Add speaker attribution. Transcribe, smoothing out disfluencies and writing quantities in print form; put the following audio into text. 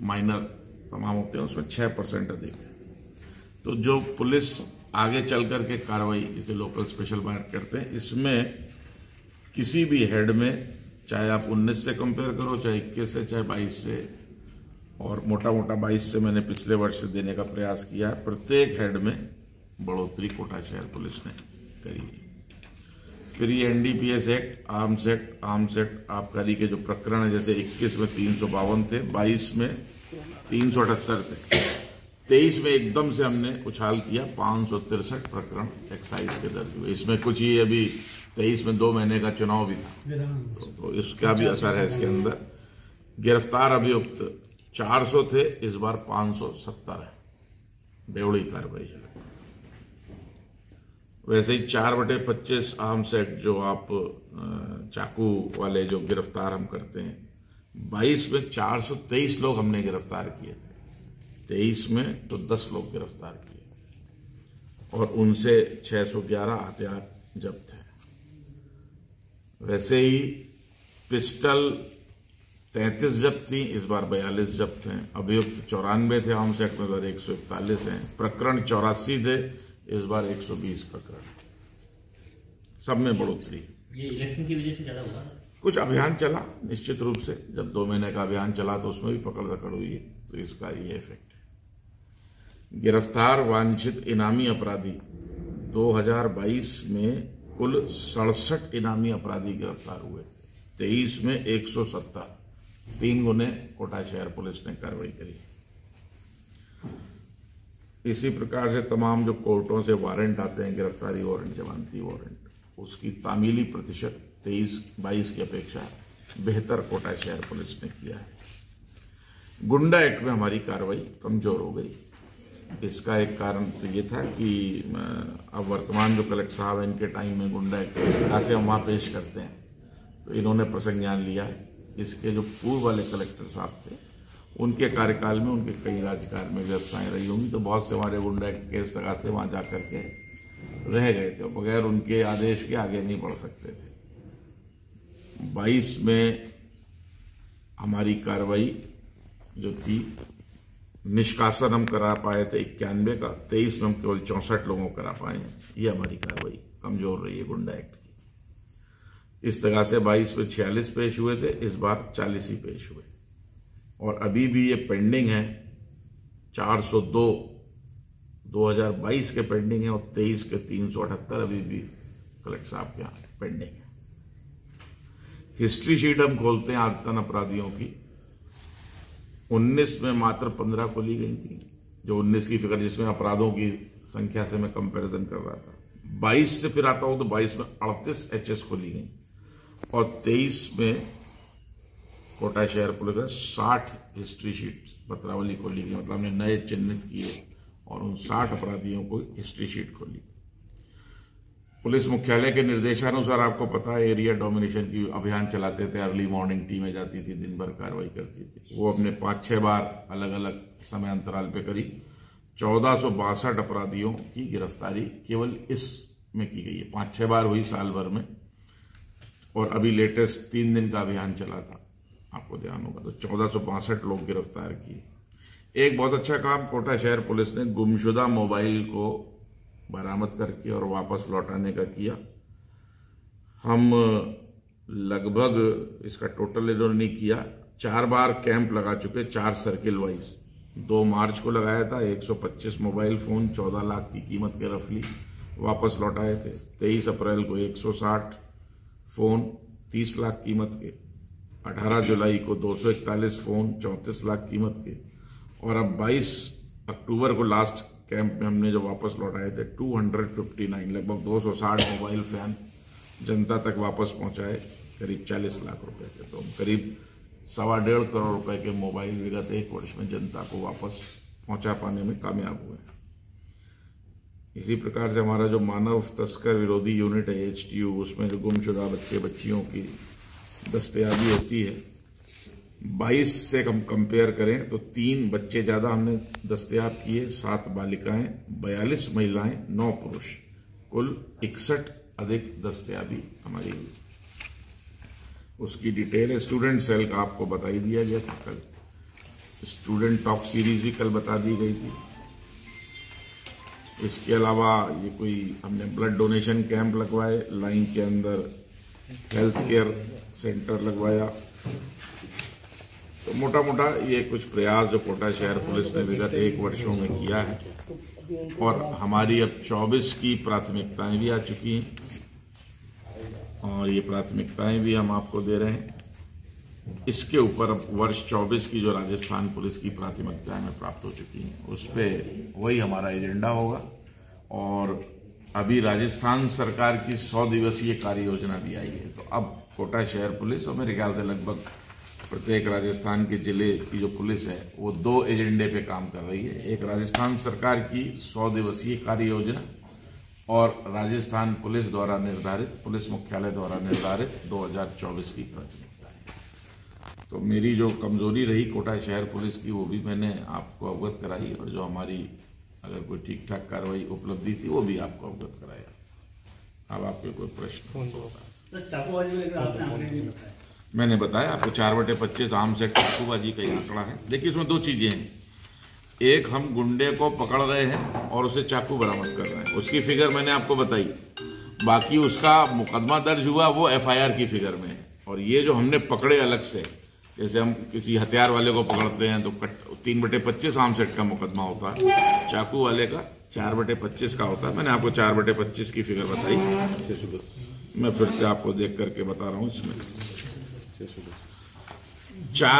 Speaker 1: Minor तमाम होते हैं उसमें 6% अधिक है। तो जो पुलिस आगे चल करके कार्रवाई, जिसे लोकल स्पेशल ब्रांच करते हैं, इसमें किसी भी हेड में, चाहे आप 19 से कंपेयर करो, चाहे 21 से, चाहे 22 से, और मोटा मोटा 22 से मैंने पिछले वर्ष से देने का प्रयास किया है, प्रत्येक हेड में बढ़ोतरी कोटा शहर पुलिस ने करी है। फिर ये एनडीपीएस एक्ट, आर्म्स एक्ट आबकारी के जो प्रकरण है, जैसे 21 में 352 थे, 22 में 378 थे, 23 में एकदम से हमने उछाल किया, 563 प्रकरण एक्साइज के दर्ज हुए। इसमें कुछ ही अभी 23 में 2 महीने का चुनाव भी था, तो इसका भी असर है इसके अंदर। गिरफ्तार अभियुक्त 400 थे, इस बार 570 है, बेवड़ी कार्रवाई है। वैसे ही 4/25 आर्म्स एक्ट, जो आप चाकू वाले जो गिरफ्तार हम करते हैं, 22 में 423 लोग हमने गिरफ्तार किए थे, 23 में तो 10 लोग गिरफ्तार किए, और उनसे 611 हथियार जब्त है। वैसे ही पिस्टल 33 जब्त थी, इस बार 42 जब्त हैं। अभियुक्त 94 थे आर्म्स एक्ट में, 141 हैं। प्रकरण 84 थे, इस बार 120 प्रकरण, सब में बढ़ोतरी।
Speaker 2: ये इलेक्शन की वजह से ज्यादा हुआ?
Speaker 1: कुछ अभियान चला निश्चित रूप से, जब 2 महीने का अभियान चला तो उसमें भी पकड़ दकड़ हुई है, तो इसका ये इफेक्ट है। गिरफ्तार वांछित इनामी अपराधी 2022 में कुल 67 इनामी अपराधी गिरफ्तार हुए, 23 में 170, 3 गुने कोटा शहर पुलिस ने कार्रवाई करी। इसी प्रकार से तमाम जो कोर्टों से वारंट आते हैं, गिरफ्तारी वारंट, जमानती वारंट, उसकी तामीली प्रतिशत 23-22 की अपेक्षा बेहतर कोटा शहर पुलिस ने किया है। गुंडा एक्ट में हमारी कार्रवाई कमजोर हो गई। इसका एक कारण तो ये था कि अब वर्तमान जो कलेक्टर साहब हैं, इनके टाइम में गुंडा एक्ट इस तरह से हम वहां पेश करते हैं, तो इन्होंने प्रसंज्ञान लिया है। इसके जो पूर्व वाले कलेक्टर साहब थे, उनके कार्यकाल में उनके कई राज्यकाल में व्यवस्थाएं रही होंगी, तो बहुत से हमारे गुंडा एक्ट केस लगा से वहां जाकर के रह गए थे, बगैर उनके आदेश के आगे नहीं बढ़ सकते थे। 22 में हमारी कार्रवाई जो थी, निष्कासन हम करा पाए थे 91 का, 23 में हम केवल 64 लोगों को करा पाए हैं। ये हमारी कार्रवाई कमजोर रही है गुंडा एक्ट की। इस तरह से 22 में 46 पेश हुए थे, इस बार 40 ही पेश हुए, और अभी भी ये पेंडिंग है। 402 2022 के पेंडिंग है, और 23 के 378 अभी भी कलेक्टर साहब के यहां पेंडिंग है। हिस्ट्री शीट हम खोलते हैं आदतन अपराधियों की। 19 में मात्र 15 खोली गई थी, जो 19 की फिगर, जिसमें अपराधों की संख्या से मैं कंपैरिजन कर रहा था। 22 से फिर आता हूं तो 22 में 38 एचएस खोली गई, और 23 में कोटा शहर पुलिस का 60 हिस्ट्री शीट पत्रावली खोली गई, मतलब हमने नए चिन्हित किए और उन 60 अपराधियों को हिस्ट्री शीट खोली। पुलिस मुख्यालय के निर्देशानुसार आपको पता है, एरिया डोमिनेशन की अभियान चलाते थे। अर्ली मॉर्निंग टीमें जाती थी, दिन भर कार्रवाई करती थी। वो अपने 5-6 बार अलग अलग समय अंतराल पे करी। 1462 अपराधियों की गिरफ्तारी केवल इसमें की गई है, 5-6 बार हुई साल भर में, और अभी लेटेस्ट 3 दिन का अभियान चला था, आपको ध्यान होगा, तो 1462 लोग गिरफ्तार किए। एक बहुत अच्छा काम कोटा शहर पुलिस ने गुमशुदा मोबाइल को बरामद करके और वापस लौटाने का किया। हम लगभग इसका टोटल इन्होंने नहीं किया, 4 बार कैंप लगा चुके, 4 सर्किल वाइज। 2 मार्च को लगाया था, 125 मोबाइल फोन 14 लाख की कीमत के रफली वापस लौटाए थे। 23 अप्रैल को 160 फोन 30 लाख कीमत के। 18 जुलाई को 241 फोन 34 लाख कीमत के, और अब 22 अक्टूबर को लास्ट कैंप में हमने जो वापस लौटाए थे 259, लगभग 260 मोबाइल फैन जनता तक वापस पहुंचाए, करीब 40 लाख रुपए के। तो करीब 1.25 करोड़ रुपए के मोबाइल विगत 1 वर्ष में जनता को वापस पहुंचा पाने में कामयाब हुए। इसी प्रकार से हमारा जो मानव तस्कर विरोधी यूनिट है HTU, उसमें जो गुमशुदा बच्चे बच्चियों की दस्तयाबी होती है, 22 से हम कंपेयर करें तो 3 बच्चे ज्यादा हमने दस्तयाब किए, 7 बालिकाएं, 42 महिलाएं, 9 पुरुष, कुल 61 अधिक दस्तयाबी हमारी हुई। उसकी डिटेल स्टूडेंट सेल का आपको बता ही दिया गया था कल। स्टूडेंट टॉक सीरीज भी कल बता दी गई थी। इसके अलावा ये कोई हमने ब्लड डोनेशन कैंप लगवाए, लाइन के अंदर हेल्थ केयर सेंटर लगवाया। तो मोटा मोटा ये कुछ प्रयास जो कोटा शहर पुलिस ने विगत 1 वर्षों में किया है, और हमारी अब 24 की प्राथमिकताएं भी आ चुकी हैं, और ये प्राथमिकताएं भी हम आपको दे रहे हैं। इसके ऊपर अब वर्ष 24 की जो राजस्थान पुलिस की प्राथमिकताएं हमें प्राप्त हो चुकी हैं, उस पर वही हमारा एजेंडा होगा। और अभी राजस्थान सरकार की 100 दिवसीय कार्य योजना भी आई है। तो अब कोटा शहर पुलिस और मेरे ख्याल से लगभग प्रत्येक राजस्थान के जिले की जो पुलिस है वो 2 एजेंडे पे काम कर रही है। एक राजस्थान सरकार की 100 दिवसीय कार्य योजना, और राजस्थान पुलिस द्वारा निर्धारित, पुलिस मुख्यालय द्वारा निर्धारित 2024 की प्राथमिकता। तो मेरी जो कमजोरी रही कोटा शहर पुलिस की वो भी मैंने आपको अवगत कराई, और जो हमारी अगर कोई ठीक ठाक कार्रवाई उपलब्धि थी वो भी आपको अवगत कराया। अब आपके कोई प्रश्न? मैंने बताया आपको 4/25 आर्म्स एक्ट चाकूबाजी का आंकड़ा है। देखिए इसमें 2 चीजें हैं। एक, हम गुंडे को पकड़ रहे हैं और उसे चाकू बरामद कर रहे हैं, उसकी फिगर मैंने आपको बताई। बाकी उसका मुकदमा दर्ज हुआ वो FIR की फिगर में है। और ये जो हमने पकड़े अलग से, जैसे हम किसी हथियार वाले को पकड़ते हैं तो 3/25 आर्म्स एक्ट का मुकदमा होता है, चाकू वाले का 4/25 का होता है। मैंने आपको 4/25 की फिगर बताई। मैं फिर से आपको देख करके बता रहा हूं। इसमें 4